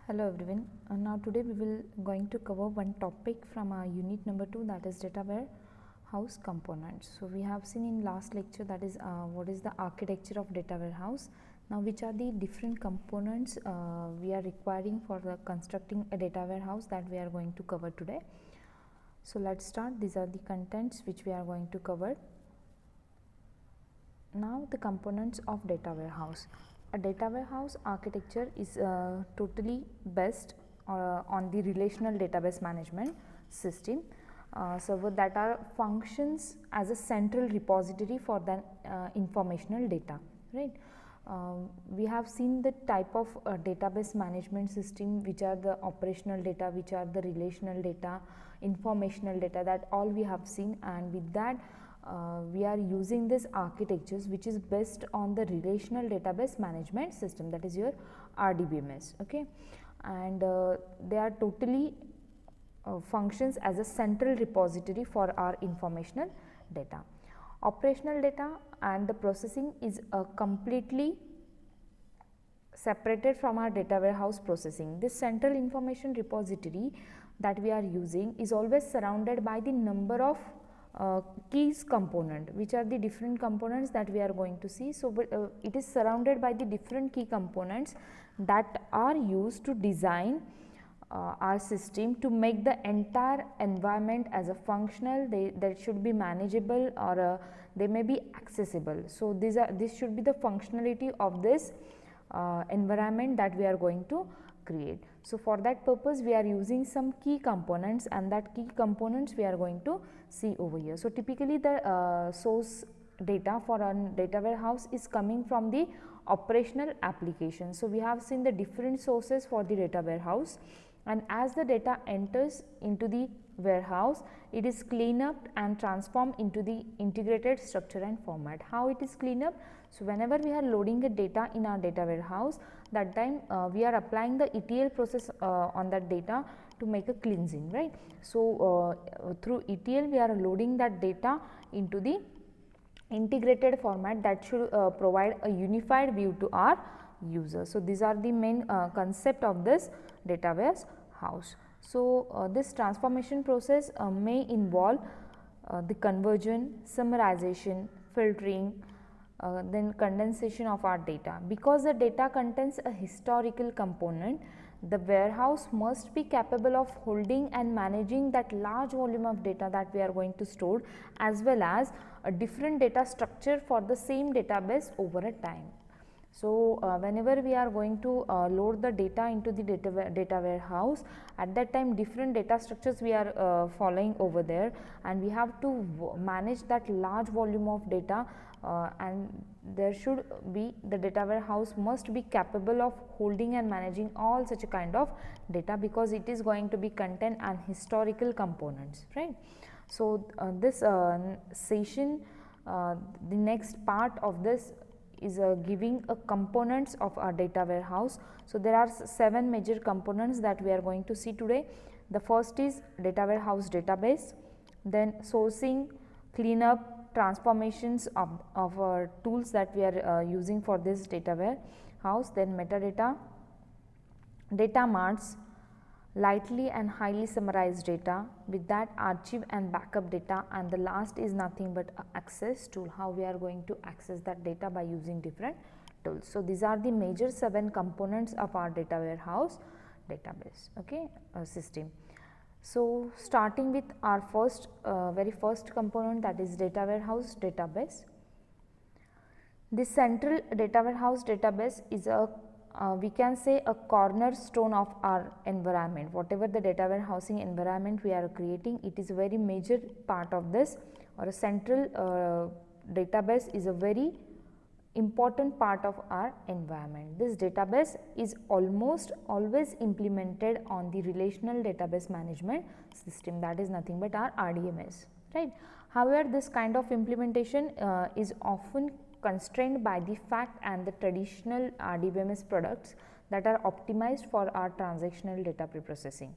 Hello everyone. Now today we will going to cover one topic from our unit number 2, that is data warehouse components. So we have seen in last lecture, that is what is the architecture of data warehouse. Now which are the different components we are requiring for constructing a data warehouse that we are going to cover today. So let's start. These are the contents which we are going to cover. Now the components of data warehouse. A data warehouse architecture is totally based on the relational database management system. So that are functions as a central repository for the informational data, right. We have seen the type of database management system, which are the operational data, which are the relational data, informational data, that all we have seen, and with that we are using this architectures which is based on the relational database management system, that is your RDBMS, okay. And they are totally functions as a central repository for our informational data. Operational data and the processing is completely separated from our data warehouse processing. This central information repository that we are using is always surrounded by the number of keys component, which are the different components that we are going to see. So it is surrounded by the different key components that are used to design our system to make the entire environment as a functional. That should be manageable, or they may be accessible. So this should be the functionality of this environment that we are going to create. So for that purpose we are using some key components, and that key components we are going to see over here. So typically the source data for our data warehouse is coming from the operational application. So we have seen the different sources for the data warehouse, and as the data enters into the warehouse, it is cleaned up and transformed into the integrated structure and format. How it is cleaned up? So whenever we are loading a data in our data warehouse, that time we are applying the ETL process on that data to make a cleansing, right. So through ETL we are loading that data into the integrated format that should provide a unified view to our user. So these are the main concept of this data warehouse. So this transformation process may involve the conversion, summarization, filtering, then condensation of our data. Because the data contains a historical component, the warehouse must be capable of holding and managing that large volume of data that we are going to store, as well as a different data structure for the same database over a time. So whenever we are going to load the data into the data warehouse, at that time different data structures we are following over there, and we have to manage that large volume of data, and there should be, the data warehouse must be capable of holding and managing all such a kind of data, because it is going to be content and historical components, right. So this session, the next part of this is giving a components of our data warehouse. So there are 7 major components that we are going to see today. The first is data warehouse database, then sourcing, cleanup, transformations of our tools that we are using for this data warehouse, then metadata, data marts, lightly and highly summarized data, with that archive and backup data, and the last is nothing but access tool, how we are going to access that data by using different tools. So these are the major 7 components of our data warehouse database, okay, system. So starting with our first very first component, that is data warehouse database. The central data warehouse database is a we can say a cornerstone of our environment. Whatever the data warehousing environment we are creating, it is a very major part of this, or a central database is a very important part of our environment. This database is almost always implemented on the relational database management system, that is nothing but our RDMS, right. However, this kind of implementation is often constrained by the fact and the traditional RDBMS products that are optimized for our transactional data preprocessing.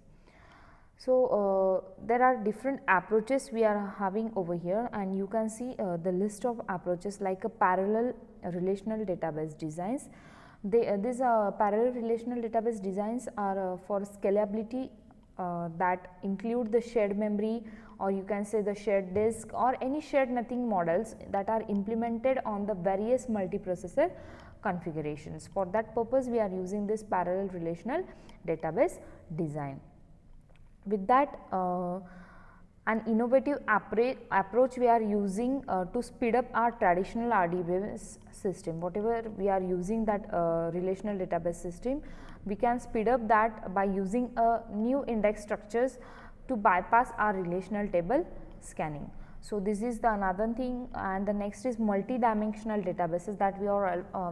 So there are different approaches we are having over here, and you can see the list of approaches like a parallel relational database designs. These parallel relational database designs are for scalability that include the shared memory, or you can say the shared disk, or any shared nothing models that are implemented on the various multiprocessor configurations. For that purpose, we are using this parallel relational database design. With that, an innovative approach we are using to speed up our traditional RDBMS system. Whatever we are using that relational database system, we can speed up that by using a new index structures to bypass our relational table scanning. So, this is the another thing, and the next is multi-dimensional databases that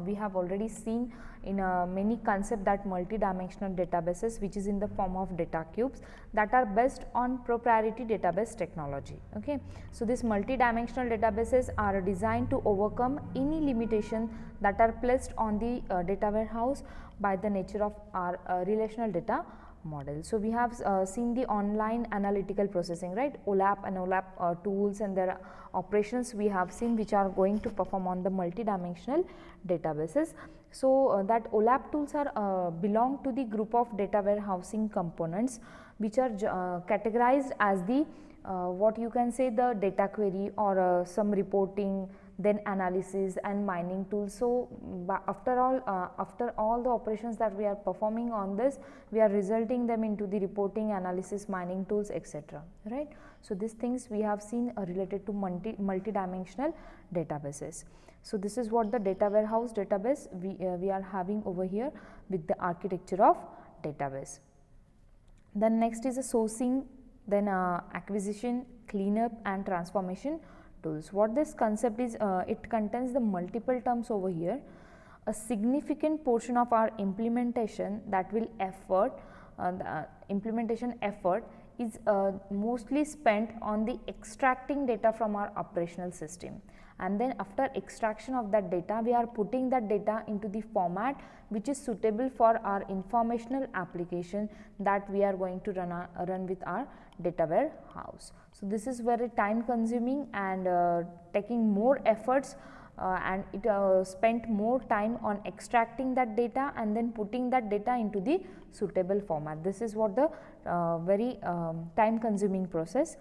we have already seen in many concept, that multi-dimensional databases which is in the form of data cubes that are based on proprietary database technology. Okay. So, these multi-dimensional databases are designed to overcome any limitation that are placed on the data warehouse by the nature of our relational data model. So, we have seen the online analytical processing, right, OLAP and OLAP tools and their operations we have seen, which are going to perform on the multi-dimensional databases. So, that OLAP tools are belong to the group of data warehousing components which are categorized as the what you can say the data query or some reporting, then analysis and mining tools. So, after all the operations that we are performing on this, we are resulting them into the reporting, analysis, mining tools, etc. right. So, these things we have seen related to multi-dimensional databases. So, this is what the data warehouse database we are having over here with the architecture of database. Then next is a sourcing, then acquisition, cleanup and transformation tools. What this concept is, it contains the multiple terms over here. A significant portion of our implementation that will the implementation effort is mostly spent on the extracting data from our operational system, and then after extraction of that data, we are putting that data into the format which is suitable for our informational application that we are going to run with our data warehouse. So, this is very time consuming and taking more efforts and it spent more time on extracting that data and then putting that data into the suitable format. This is what the very time consuming process.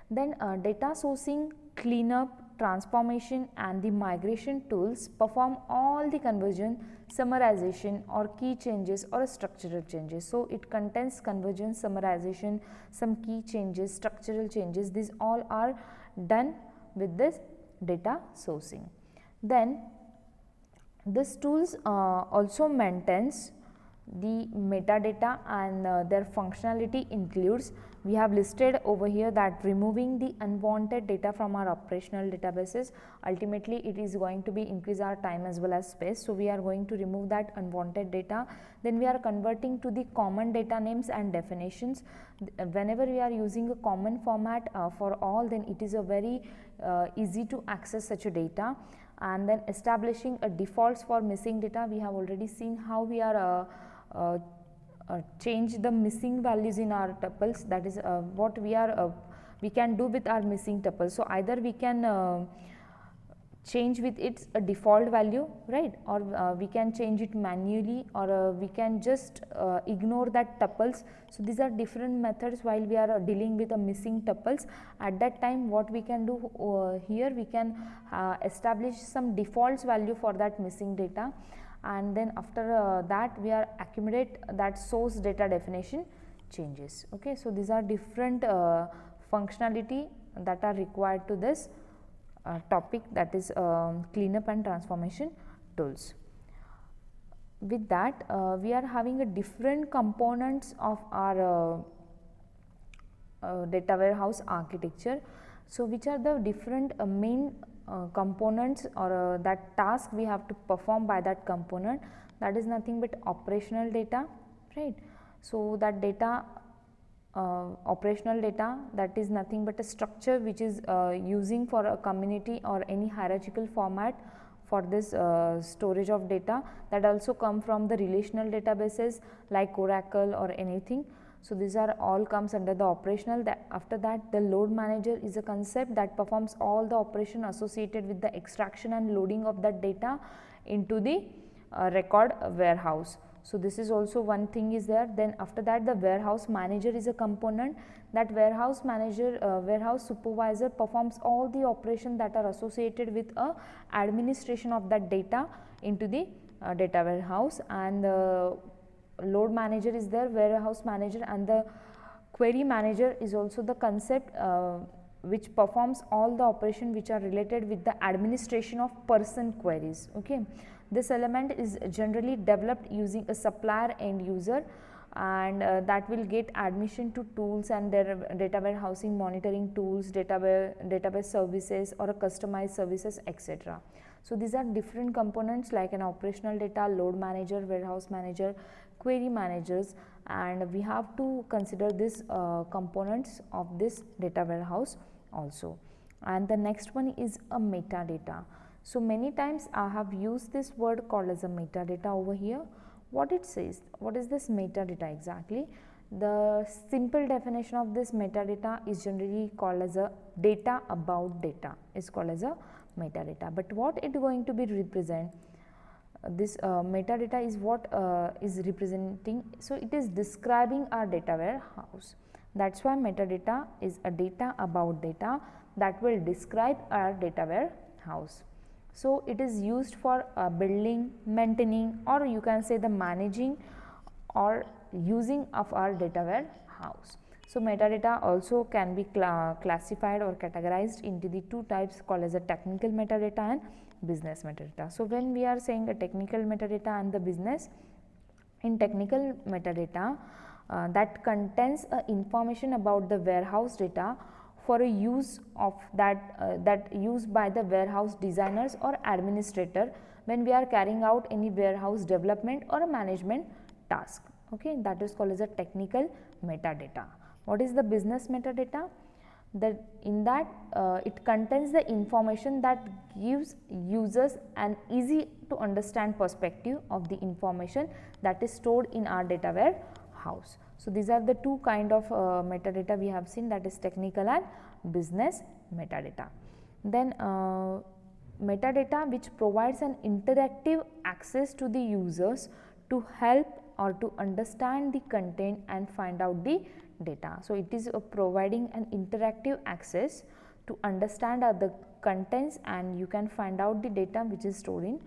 Then data sourcing, cleanup, transformation and the migration tools perform all the conversion, summarization or key changes or structural changes. So, it contains conversion, summarization, some key changes, structural changes, these all are done with this data sourcing. Then this tools also maintains the metadata and their functionality includes, we have listed over here that removing the unwanted data from our operational databases, ultimately it is going to be increase our time as well as space. So, we are going to remove that unwanted data. Then we are converting to the common data names and definitions. Whenever we are using a common format for all, then it is a very easy to access such a data. And then establishing a defaults for missing data, we have already seen how we are change the missing values in our tuples, that is what we can do with our missing tuples. So, either we can change with its a default value, right, or we can change it manually, or we can just ignore that tuples. So, these are different methods while we are dealing with a missing tuples. At that time what we can do here, we can establish some defaults value for that missing data, and then after that we are accumulate that source data definition changes. Okay. So, these are different functionality that are required to this topic, that is cleanup and transformation tools. With that we are having a different components of our data warehouse architecture. So, which are the different main components or that task we have to perform by that component, that is nothing but operational data, right. So, that data operational data, that is nothing but a structure which is using for a community or any hierarchical format for this storage of data, that also come from the relational databases like Oracle or anything. So, these are all comes under the operational. After that, the load manager is a concept that performs all the operation associated with the extraction and loading of that data into the record warehouse. So this is also one thing is there. Then after that, the warehouse manager is a component. That warehouse manager, warehouse supervisor performs all the operations that are associated with administration of that data into the data warehouse. And the load manager is there, warehouse manager, and the query manager is also the concept which performs all the operation which are related with the administration of person queries. Okay. This element is generally developed using a supplier end user, and that will get admission to tools and their data warehousing monitoring tools, database services or a customized services, etc. So these are different components like an operational data, load manager, warehouse manager, query managers, and we have to consider these components of this data warehouse also. And the next one is a metadata. So many times I have used this word called as a metadata over here. What it says, what is this metadata exactly? The simple definition of this metadata is generally called as a data about data, is called as a metadata. But what it going to be represent? This metadata is what is representing. So it is describing our data warehouse. That's why metadata is a data about data that will describe our data warehouse. So it is used for building, maintaining, or you can say the managing or using of our data warehouse. So metadata also can be classified or categorized into the two types called as a technical metadata and business metadata. So when we are saying a technical metadata and the business, in technical metadata that contains information about the warehouse data for a use of that used by the warehouse designers or administrator when we are carrying out any warehouse development or a management task. Okay, that is called as a technical metadata. What is the business metadata? That in that it contains the information that gives users an easy to understand perspective of the information that is stored in our data warehouse. So these are the two kind of metadata we have seen, that is technical and business metadata. Then metadata which provides an interactive access to the users to help or to understand the content and find out the data. So it is providing an interactive access to understand the contents and you can find out the data which is stored in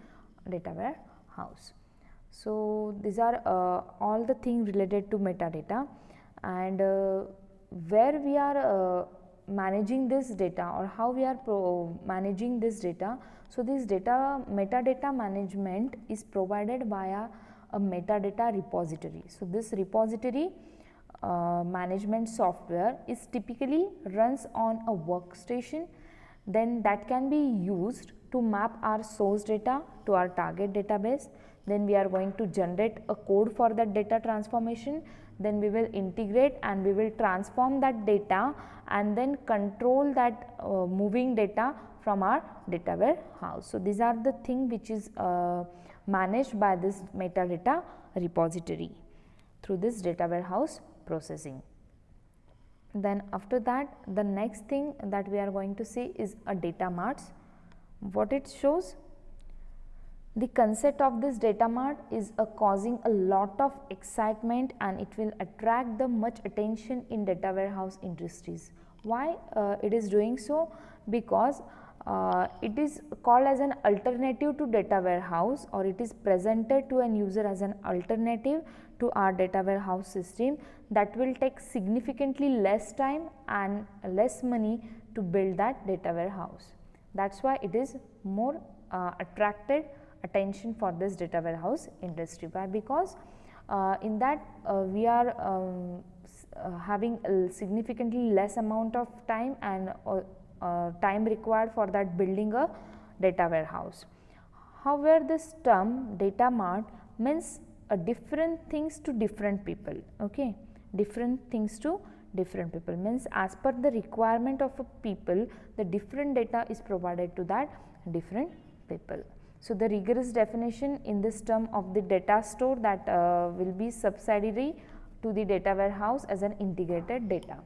data warehouse. So these are all the things related to metadata, and where we are managing this data or how we are managing this data. So this data metadata management is provided via a metadata repository. So this repository management software is typically runs on a workstation, then that can be used to map our source data to our target database. Then we are going to generate a code for that data transformation, then we will integrate and we will transform that data and then control that moving data from our data warehouse. So these are the thing which is managed by this metadata repository through this data warehouse processing. Then after that, the next thing that we are going to see is a data marts. What it shows? The concept of this data mart is causing a lot of excitement and it will attract the much attention in data warehouse industries. Why it is doing so? Because it is called as an alternative to data warehouse, or it is presented to an user as an alternative to our data warehouse system that will take significantly less time and less money to build that data warehouse. That is why it is more attracted attention for this data warehouse industry. Why? Because in that we are having a significantly less amount of time and time required for that building a data warehouse. However, this term data mart means different things to different people. Okay, different things to different people means as per the requirement of a people, the different data is provided to that different people. So the rigorous definition in this term of the data store that will be subsidiary to the data warehouse as an integrated data.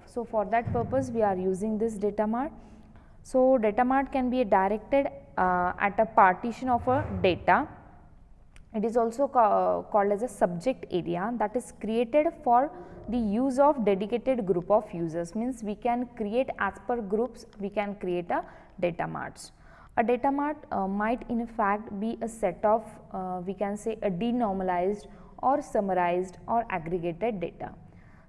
So for that purpose we are using this data mart. So data mart can be directed at a partition of a data It is also called as a subject area that is created for the use of dedicated group of users, means we can create as per groups, we can create a data marts. A data mart might in fact be a set of we can say a denormalized or summarized or aggregated data.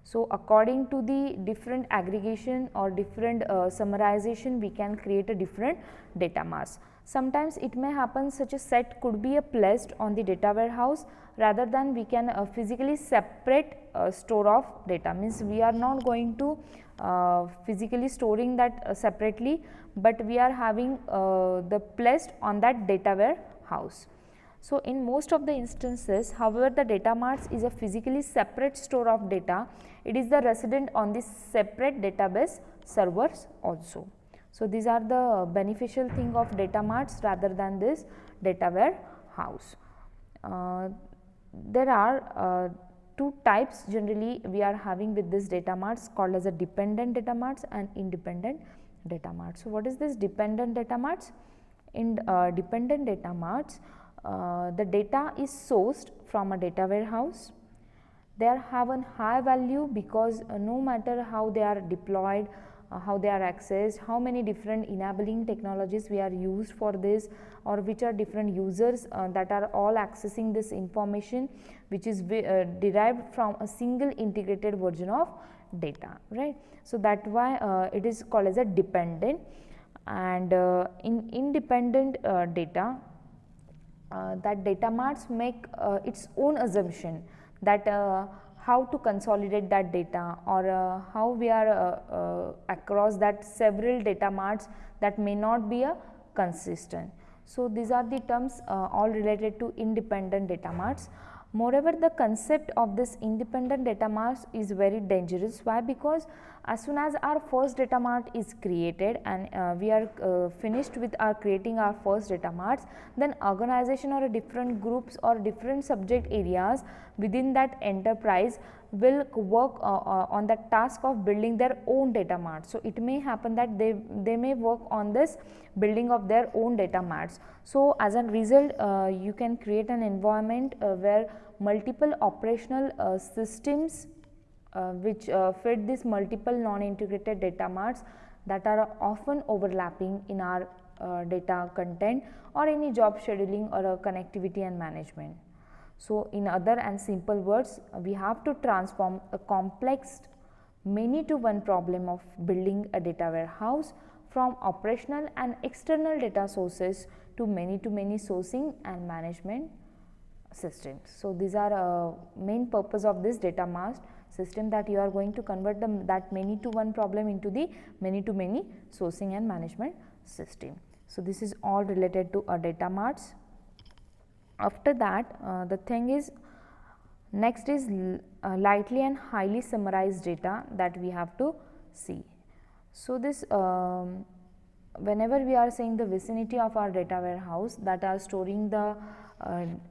So, according to the different aggregation or different summarization, we can create a different data mass. Sometimes it may happen such a set could be placed on the data warehouse rather than we can physically separate store of data, means we are not going to physically storing that separately, but we are having the placed on that data warehouse. So, in most of the instances, however, the data marts is a physically separate store of data, it is the resident on the separate database servers also. So, these are the beneficial thing of data marts rather than this data warehouse. There are two types generally we are having with this data marts called as a dependent data marts and independent data marts. So, what is this dependent data marts? In dependent data marts, the data is sourced from a data warehouse. They have a high value because no matter how they are deployed, how they are accessed, how many different enabling technologies we are used for this, or which are different users that are all accessing this information, which is derived from a single integrated version of data, right. So, that why it is called as a dependent. And in independent data, that data marts make its own assumption that how to consolidate that data, or how we are across that several data marts that may not be consistent. So, these are the terms all related to independent data marts. Moreover, the concept of this independent data marts is very dangerous. Why? Because as soon as our first data mart is created and we are finished with our creating our first data marts, then organization or different groups or different subject areas within that enterprise will work on the task of building their own data marts. So, it may happen that they may work on this building of their own data marts. So, as a result you can create an environment where multiple operational systems which fit this multiple non-integrated data marts that are often overlapping in our data content or any job scheduling or connectivity and management. So, in other and simple words, we have to transform a complex many to one problem of building a data warehouse from operational and external data sources to many sourcing and management systems. So, these are main purpose of this data mart system, that you are going to convert that many to one problem into the many to many sourcing and management system. So, this is all related to a data marts. After that the thing is next is lightly and highly summarized data that we have to see. So, this whenever we are saying the vicinity of our data warehouse that are storing the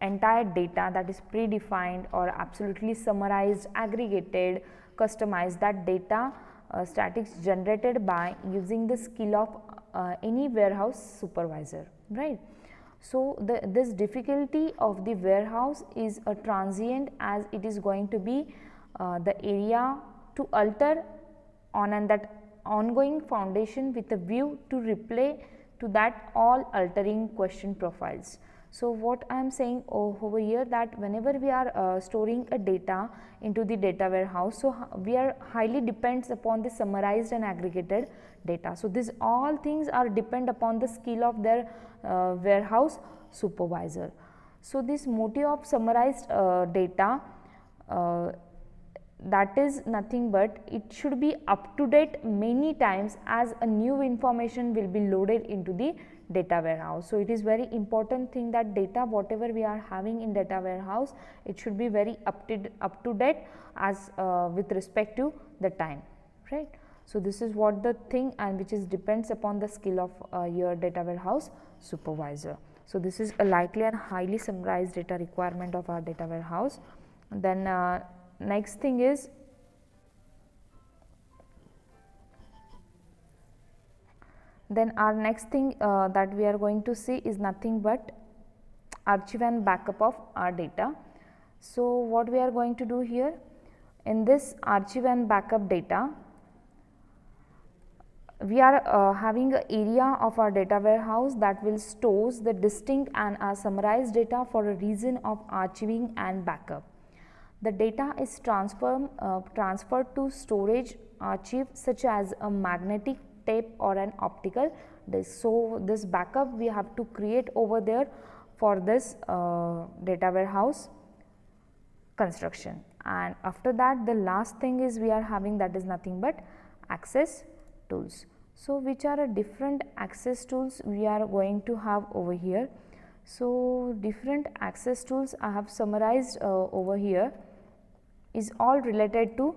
entire data that is predefined or absolutely summarized, aggregated, customized, that data statics generated by using the skill of any warehouse supervisor, right. So, this difficulty of the warehouse is a transient, as it is going to be the area to alter on and that ongoing foundation with a view to reply to that all altering question profiles. So, what I am saying over here, that whenever we are storing a data into the data warehouse, so we are highly depends upon the summarized and aggregated data. So, these all things are depend upon the skill of their warehouse supervisor. So, this motive of summarized data that is nothing but it should be up to date many times as a new information will be loaded into the data warehouse. So, it is very important thing that data whatever we are having in data warehouse, it should be very up to date as with respect to the time, right. So, this is what the thing and which is depends upon the skill of your data warehouse supervisor. So, this is a lightly and highly summarized data requirement of our data warehouse. Then next thing is our next thing that we are going to see is nothing but archive and backup of our data. So, what we are going to do here in this archive and backup data, we are having an area of our data warehouse that will stores the distinct and summarized data for a reason of archiving and backup. The data is transferred to storage archive such as a magnetic tape or an optical disk. So, this backup we have to create over there for this data warehouse construction, and after that the last thing is we are having, that is nothing but access tools. So, which are a different access tools we are going to have over here. So, different access tools I have summarized over here is all related to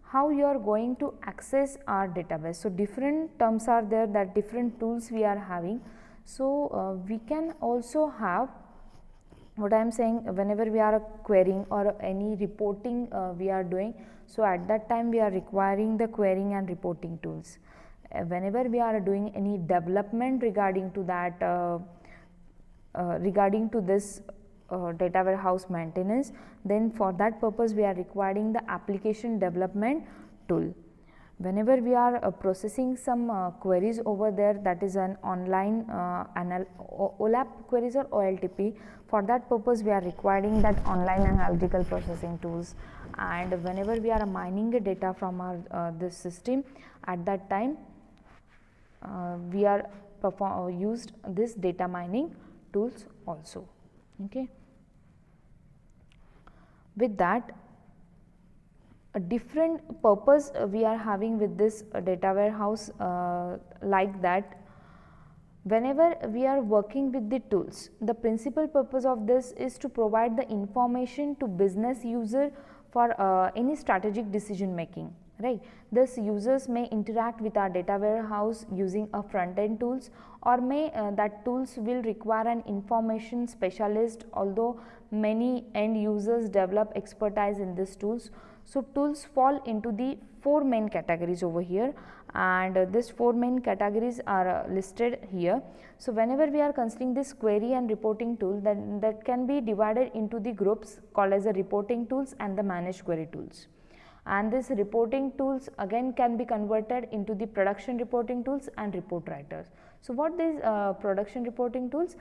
how you are going to access our database. So, different terms are there, that different tools we are having. So, we can also have, what I am saying, whenever we are querying or any reporting we are doing, so at that time we are requiring the querying and reporting tools. Whenever we are doing any development regarding to that regarding to this data warehouse maintenance, then for that purpose we are requiring the application development tool. Whenever we are processing some queries over there, that is an online OLAP queries or OLTP, for that purpose we are requiring that online analytical processing tools. And whenever we are mining the data from our this system, at that time we are used this data mining tools also. Okay. With that, a different purpose we are having with this data warehouse, like that whenever we are working with the tools, the principal purpose of this is to provide the information to business user for any strategic decision making, right. Thus, users may interact with our data warehouse using a front end tools, or may that tools will require an information specialist, although many end users develop expertise in these tools. So, tools fall into the 4 main categories over here, and these 4 main categories are listed here. So, whenever we are considering this query and reporting tool, then that can be divided into the groups called as the reporting tools and the managed query tools. And these reporting tools again can be converted into the production reporting tools and report writers. So, what these production reporting tools?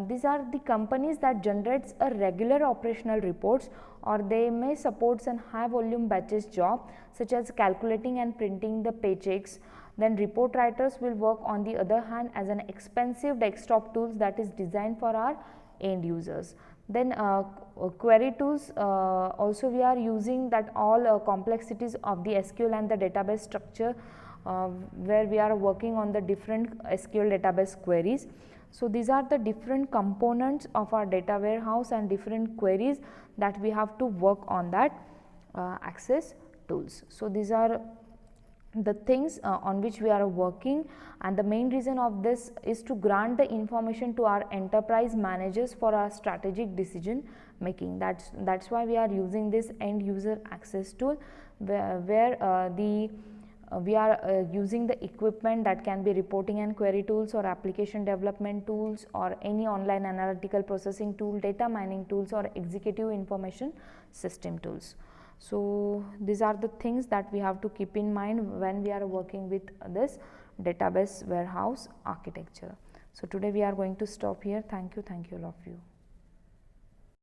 These are the companies that generates a regular operational reports, or they may support an high volume batches job such as calculating and printing the paychecks. Then report writers will work on the other hand as an expensive desktop tools that is designed for our end users. Then query tools, also we are using that all complexities of the SQL and the database structure, where we are working on the different SQL database queries. So, these are the different components of our data warehouse and different queries that we have to work on that access tools. So, these are the things on which we are working, and the main reason of this is to grant the information to our enterprise managers for our strategic decision making. That's why we are using this end user access tool, where we are using the equipment that can be reporting and query tools, or application development tools, or any online analytical processing tool, data mining tools, or executive information system tools. So, these are the things that we have to keep in mind when we are working with this database warehouse architecture. So, today we are going to stop here. Thank you all of you.